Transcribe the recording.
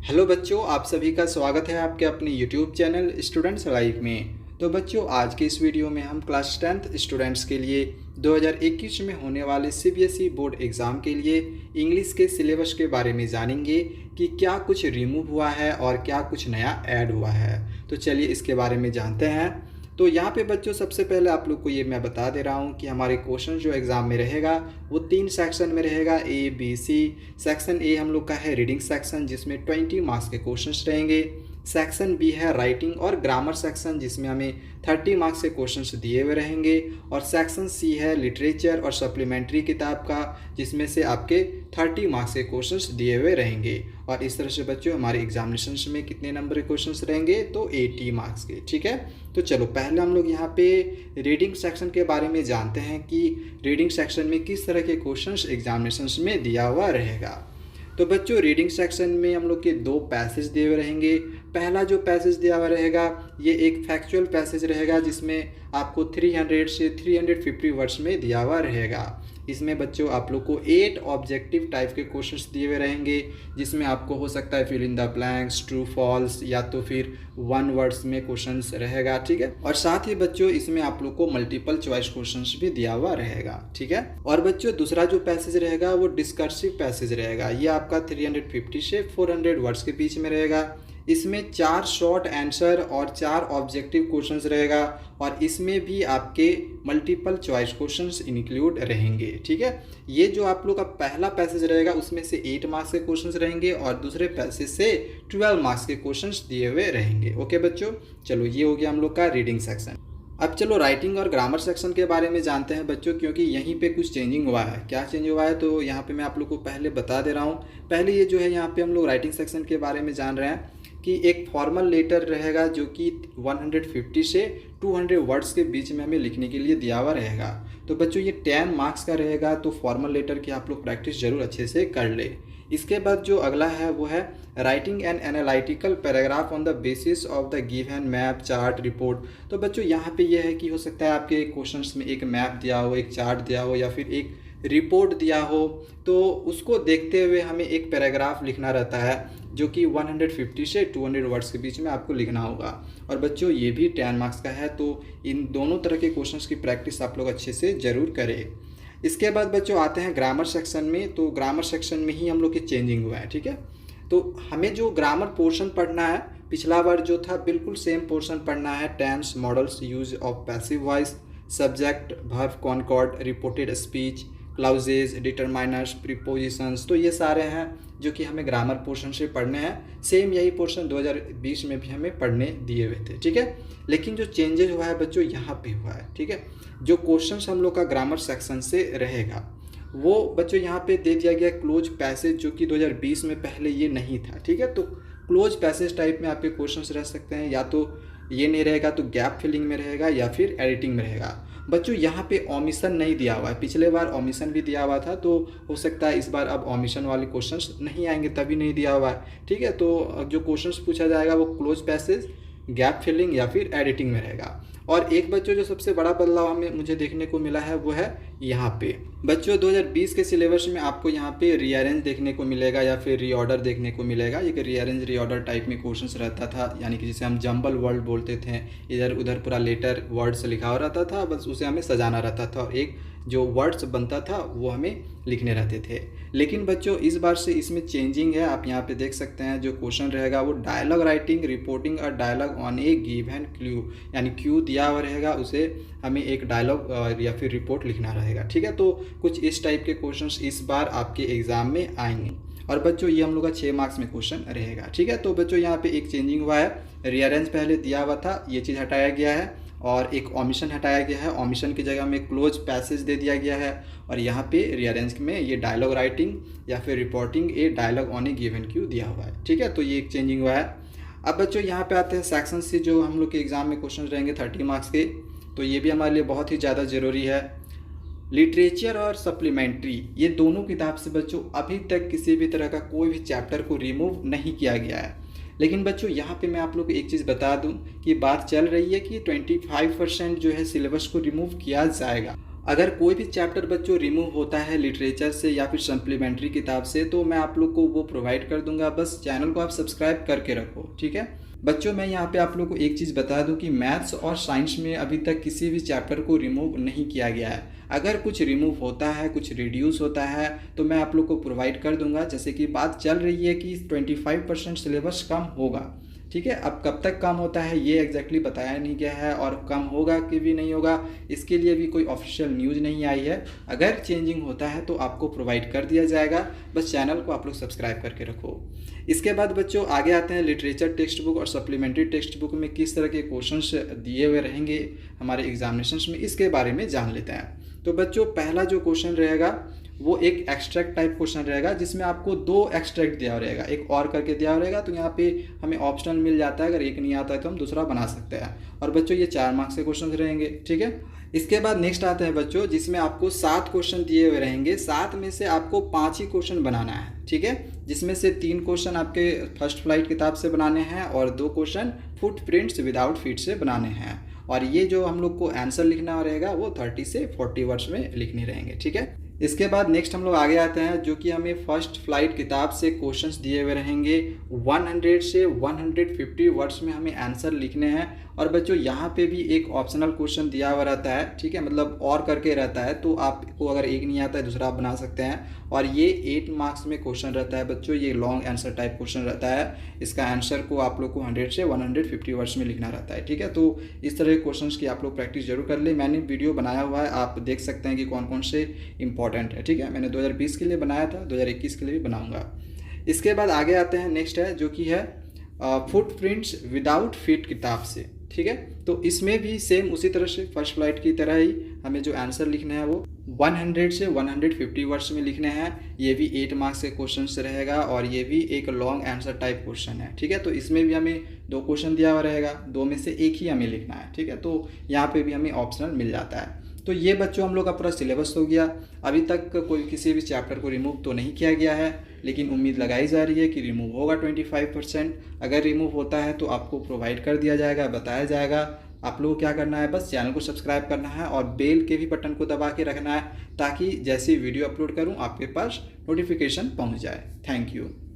Hello बच्चों, आप सभी का स्वागत है आपके अपने यूट्यूब चैनल स्टूडेंट्स लाइफ में। तो बच्चों, आज के इस वीडियो में हम क्लास 10th स्टूडेंट्स के लिए 2021 में होने वाले सीबीएसई बोर्ड एग्ज़ाम के लिए इंग्लिश के सिलेबस के बारे में जानेंगे कि क्या कुछ रिमूव हुआ है और क्या कुछ नया ऐड हुआ है। तो चलिए इसके बारे में जानते हैं। तो यहाँ पे बच्चों सबसे पहले आप लोग को ये मैं बता दे रहा हूँ कि हमारे क्वेश्चन जो एग्ज़ाम में रहेगा वो 3 सेक्शन में रहेगा, A B C. Section A हम लोग का है रीडिंग सेक्शन जिसमें 20 मार्क्स के क्वेश्चंस रहेंगे। सेक्शन बी है राइटिंग और ग्रामर सेक्शन जिसमें हमें 30 मार्क्स के क्वेश्चंस दिए हुए रहेंगे। और सेक्शन सी है लिटरेचर और सप्लीमेंट्री किताब का जिसमें से आपके 30 मार्क्स के क्वेश्चंस दिए हुए रहेंगे। और इस तरह से बच्चों हमारे एग्जामिनेशंस में कितने नंबर के क्वेश्चंस रहेंगे, तो 80 मार्क्स के। ठीक है, तो चलो पहले हम लोग यहाँ पे रीडिंग सेक्शन के बारे में जानते हैं कि रीडिंग सेक्शन में किस तरह के क्वेश्चंस एग्जामिनेशंस में दिया हुआ रहेगा। तो बच्चों रीडिंग सेक्शन में हम लोग के 2 पैसेज दिए हुए रहेंगे। पहला जो पैसेज दिया हुआ रहेगा ये एक फैक्चुअल पैसेज रहेगा जिसमें आपको 300 से 350 वर्ड्स में दिया हुआ रहेगा। इसमें बच्चों आप लोग को 8 ऑब्जेक्टिव टाइप के क्वेश्चंस दिए हुए रहेंगे जिसमें आपको हो सकता है fill in the blanks, true false या तो फिर 1 वर्ड्स में क्वेश्चंस रहेगा। ठीक है, और साथ ही बच्चों इसमें आप लोग को मल्टीपल चॉइस क्वेश्चंस भी दिया हुआ रहेगा। ठीक है, और बच्चों दूसरा जो पैसेज रहेगा वो डिस्कर्सिव पैसेज रहेगा। ये आपका 350 से 400 वर्ड्स के बीच में रहेगा। इसमें 4 शॉर्ट आंसर और 4 ऑब्जेक्टिव क्वेश्चंस रहेगा और इसमें भी आपके मल्टीपल चॉइस क्वेश्चंस इंक्लूड रहेंगे। ठीक है, ये जो आप लोग का पहला पैसेज रहेगा उसमें से 8 मार्क्स के क्वेश्चंस रहेंगे और दूसरे पैसेज से 12 मार्क्स के क्वेश्चंस दिए हुए रहेंगे। ओके बच्चों, चलो ये हो गया हम लोग का रीडिंग सेक्शन। अब चलो राइटिंग और ग्रामर सेक्शन के बारे में जानते हैं बच्चों, क्योंकि यहीं पे कुछ चेंजिंग हुआ है। क्या चेंज हुआ है तो यहाँ पे मैं आप लोग को पहले बता दे रहा हूँ। पहले ये जो है यहाँ पे हम लोग राइटिंग सेक्शन के बारे में जान रहे हैं कि एक फॉर्मल लेटर रहेगा जो कि 150 से 200 वर्ड्स के बीच में हमें लिखने के लिए दिया हुआ रहेगा। तो बच्चों ये 10 मार्क्स का रहेगा, तो फॉर्मल लेटर की आप लोग प्रैक्टिस जरूर अच्छे से कर ले। इसके बाद जो अगला है वो है writing an analytical paragraph on the basis of the given map, chart, report. तो बच्चों यहाँ पे यह है कि हो सकता है आपके क्वेश्चंस में एक मैप दिया हो, एक चार्ट दिया हो या फिर एक रिपोर्ट दिया हो, तो उसको देखते हुए हमें एक पैराग्राफ लिखना रहता है जो कि 150 से 200 वर्ड्स के बीच में आपको लिखना होगा। और बच्चों ये भी 10 मार्क्स का है, तो इन दोनों तरह के क्वेश्चंस की प्रैक्टिस आप लोग अच्छे से ज़रूर करें। इसके बाद बच्चों आते हैं ग्रामर सेक्शन में। तो ग्रामर सेक्शन में ही हम लोग की चेंजिंग हुआ है। ठीक है, तो हमें जो ग्रामर पोर्शन पढ़ना है, पिछला बार जो था बिल्कुल सेम पोर्शन पढ़ना है। Tense, modals, use of passive voice, subject, verb, concord, reported speech, clauses, determiners, prepositions. तो ये सारे हैं जो कि हमें ग्रामर पोर्शन से पढ़ने हैं। सेम यही पोर्शन 2020 में भी हमें पढ़ने दिए हुए थे। ठीक है, लेकिन जो चेंजेज हुआ है बच्चों यहाँ पे हुआ है। ठीक है, जो क्वेश्चंस हम लोग का ग्रामर सेक्शन से रहेगा वो बच्चों यहाँ पे दे दिया गया क्लोज पैसेज, जो कि 2020 में पहले ये नहीं था। ठीक है, तो क्लोज पैसेज टाइप में आपके क्वेश्चंस रह सकते हैं, या तो ये नहीं रहेगा तो गैप फिलिंग में रहेगा या फिर एडिटिंग में रहेगा। बच्चों यहाँ पे ओमिशन नहीं दिया हुआ है, पिछले बार ओमिशन भी दिया हुआ था, तो हो सकता है इस बार अब ओमिशन वाले क्वेश्चंस नहीं आएंगे, तभी नहीं दिया हुआ है। ठीक है, तो जो क्वेश्चंस पूछा जाएगा वो क्लोज पैसेज, गैप फिलिंग या फिर एडिटिंग में रहेगा। और एक बच्चों जो सबसे बड़ा बदलाव मुझे देखने को मिला है वो है यहाँ पे बच्चों 2020 के सिलेबस में आपको यहाँ पे रीअरेंज देखने को मिलेगा या फिर रीऑर्डर देखने को मिलेगा। एक रीअरेंज रीऑर्डर टाइप में क्वेश्चंस रहता था, यानी कि जिसे हम जंबल वर्ड बोलते थे। इधर उधर पूरा लेटर वर्ड्स लिखा हुआ रहता था, बस उसे हमें सजाना रहता था और एक जो वर्ड्स बनता था वो हमें लिखने रहते थे। लेकिन बच्चों इस बार से इसमें चेंजिंग है। आप यहाँ पे देख सकते हैं जो क्वेश्चन रहेगा वो डायलॉग राइटिंग, रिपोर्टिंग और dialogue on a given clue, यानी क्यू दिया हुआ रहेगा, उसे हमें एक डायलॉग या फिर रिपोर्ट लिखना रहेगा। ठीक है, तो कुछ इस टाइप के क्वेश्चंस इस बार आपके एग्जाम में आएंगे। और बच्चों ये हम लोग का 6 मार्क्स में क्वेश्चन रहेगा। ठीक है, तो बच्चों यहाँ पे एक चेंजिंग हुआ है, रीअरेंज पहले दिया हुआ था, ये चीज़ हटाया गया है और एक ओमिशन हटाया गया है। ओमिशन की जगह में क्लोज पैसेज दे दिया गया है और यहाँ पे रीअरेंज में ये डायलॉग राइटिंग या फिर reporting a dialogue on a given cue दिया हुआ है। ठीक है, तो ये एक चेंजिंग हुआ है। अब बच्चों यहाँ पे आते हैं सेक्शन से, जो हम लोग के एग्जाम में क्वेश्चन रहेंगे 30 मार्क्स के, तो ये भी हमारे लिए बहुत ही ज़्यादा ज़रूरी है। लिटरेचर और सप्लीमेंट्री, ये दोनों किताब से बच्चों अभी तक किसी भी तरह का कोई भी चैप्टर को रिमूव नहीं किया गया है। लेकिन बच्चों यहाँ पे मैं आप लोग को एक चीज़ बता दूं कि बात चल रही है कि 25% जो है सिलेबस को रिमूव किया जाएगा। अगर कोई भी चैप्टर बच्चों रिमूव होता है लिटरेचर से या फिर सप्लीमेंट्री किताब से तो मैं आप लोग को वो प्रोवाइड कर दूंगा। बस चैनल को आप सब्सक्राइब करके रखो, ठीक है। बच्चों मैं यहाँ पे आप लोग को एक चीज़ बता दूं कि मैथ्स और साइंस में अभी तक किसी भी चैप्टर को रिमूव नहीं किया गया है। अगर कुछ रिमूव होता है, कुछ रिड्यूस होता है तो मैं आप लोग को प्रोवाइड कर दूंगा। जैसे कि बात चल रही है कि 25% सिलेबस कम होगा, ठीक है। अब कब तक कम होता है ये एग्जैक्टली बताया नहीं गया है, और कम होगा कि भी नहीं होगा इसके लिए भी कोई ऑफिशियल न्यूज़ नहीं आई है। अगर चेंजिंग होता है तो आपको प्रोवाइड कर दिया जाएगा। बस चैनल को आप लोग सब्सक्राइब करके रखो। इसके बाद बच्चों आगे आते हैं लिटरेचर टेक्स्ट बुक और सप्लीमेंट्री टेक्स्ट बुक में किस तरह के क्वेश्चंस दिए हुए रहेंगे हमारे एग्जामिनेशंस में, इसके बारे में जान लेते हैं। तो बच्चों पहला जो क्वेश्चन रहेगा वो एक एक्सट्रैक्ट टाइप क्वेश्चन रहेगा, जिसमें आपको 2 एक्सट्रैक्ट दिया रहेगा, एक और करके दिया रहेगा। तो यहाँ पे हमें ऑप्शनल मिल जाता है, अगर एक नहीं आता है तो हम दूसरा बना सकते हैं। और बच्चों ये 4 मार्क्स के क्वेश्चन रहेंगे, ठीक है। इसके बाद नेक्स्ट आते हैं बच्चों, जिसमें आपको 7 क्वेश्चन दिए हुए रहेंगे। 7 में से आपको 5 ही क्वेश्चन बनाना है, ठीक है। जिसमें से 3 क्वेश्चन आपके फर्स्ट फ्लाइट किताब से बनाने हैं और 2 क्वेश्चन फुटप्रिंट्स विदाउट फीट से बनाने हैं। और ये जो हम लोग को आंसर लिखना रहेगा वो 30 से 40 वर्ड्स में लिखने रहेंगे, ठीक है। इसके बाद नेक्स्ट हम लोग आगे आते हैं, जो कि हमें फर्स्ट फ्लाइट किताब से क्वेश्चंस दिए हुए रहेंगे। 100 से 150 वर्ड्स में हमें आंसर लिखने हैं। और बच्चों यहाँ पे भी एक ऑप्शनल क्वेश्चन दिया हुआ रहता है, ठीक है, मतलब और करके रहता है। तो आपको अगर एक नहीं आता है दूसरा आप बना सकते हैं। और ये 8 मार्क्स में क्वेश्चन रहता है बच्चों, ये लॉन्ग आंसर टाइप क्वेश्चन रहता है। इसका आंसर को आप लोग को 100 से 150 वर्ड्स में लिखना रहता है, ठीक है। तो इस तरह के क्वेश्चन की आप लोग प्रैक्टिस जरूर कर ले। मैंने वीडियो बनाया हुआ है, आप देख सकते हैं कि कौन कौन से इंपॉर्टेंट है, ठीक है। मैंने 2020 के लिए बनाया था, 2021 के लिए भी बनाऊंगा। इसके बाद आगे आते हैं, नेक्स्ट है जो कि है फुटप्रिंट्स विदाउट फीट किताब से, ठीक है। तो इसमें भी सेम उसी तरह से फर्स्ट फ्लाइट की तरह ही हमें जो आंसर लिखना है वो 100 से 150 वर्ड्स में लिखने हैं। ये भी 8 मार्क्स के क्वेश्चन से रहेगा और ये भी एक लॉन्ग आंसर टाइप क्वेश्चन है, ठीक है। तो इसमें भी हमें 2 क्वेश्चन दिया हुआ रहेगा, 2 में से एक ही हमें लिखना है, ठीक है। तो यहाँ पे भी हमें ऑप्शनल मिल जाता है। तो ये बच्चों हम लोग का पूरा सिलेबस हो गया। अभी तक कोई किसी भी चैप्टर को रिमूव तो नहीं किया गया है, लेकिन उम्मीद लगाई जा रही है कि रिमूव होगा 25%। अगर रिमूव होता है तो आपको प्रोवाइड कर दिया जाएगा, बताया जाएगा। आप लोगों को क्या करना है, बस चैनल को सब्सक्राइब करना है और बेल के भी बटन को दबा के रखना है, ताकि जैसी वीडियो अपलोड करूं आपके पास नोटिफिकेशन पहुंच जाए। Thank you.